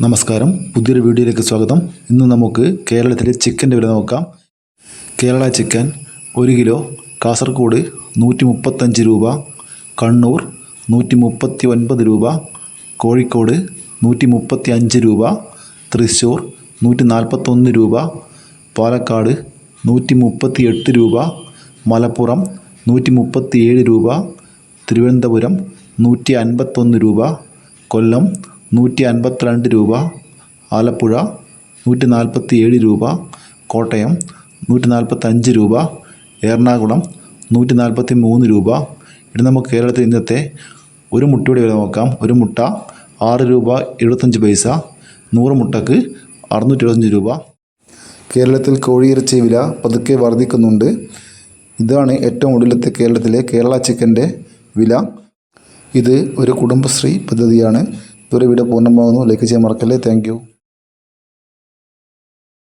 നമസ്കാരം, പുതിയൊരു വീഡിയോയിലേക്ക് സ്വാഗതം. ഇന്ന് നമുക്ക് കേരളത്തിലെ ചിക്കൻ്റെ വില നോക്കാം. കേരള ചിക്കൻ 1 കിലോ കാസർഗോഡ് 135 രൂപ, കണ്ണൂർ 139 രൂപ, കോഴിക്കോട് 135 രൂപ, തൃശ്ശൂർ 141 രൂപ, പാലക്കാട് 138 രൂപ, മലപ്പുറം 137 രൂപ, തിരുവനന്തപുരം 151 രൂപ, കൊല്ലം 152 രൂപ, ആലപ്പുഴ 147 രൂപ, കോട്ടയം 145 രൂപ, എറണാകുളം 143 രൂപ. ഇനി നമുക്ക് കേരളത്തിൽ ഇന്നത്തെ ഒരു മുട്ടയുടെ വില നോക്കാം. ഒരു മുട്ട 6 രൂപ 75 പൈസ, 100 മുട്ടക്ക് 625 രൂപ. കേരളത്തിൽ കോഴിയിറച്ചി വില പതുക്കെ വർദ്ധിക്കുന്നുണ്ട്. ഇതാണ് ഏറ്റവും ഒടുവിലത്തെ കേരളത്തിലെ കേരള ചിക്കൻ്റെ വില. ഇത് ഒരു കുടുംബശ്രീ പദ്ധതിയാണ്. ഇവരുടെ വീഡിയോ പൂർണ്ണമാകുന്നു. ലൈക്ക് ചെയ്യാൻ മറക്കല്ലേ. Thank you.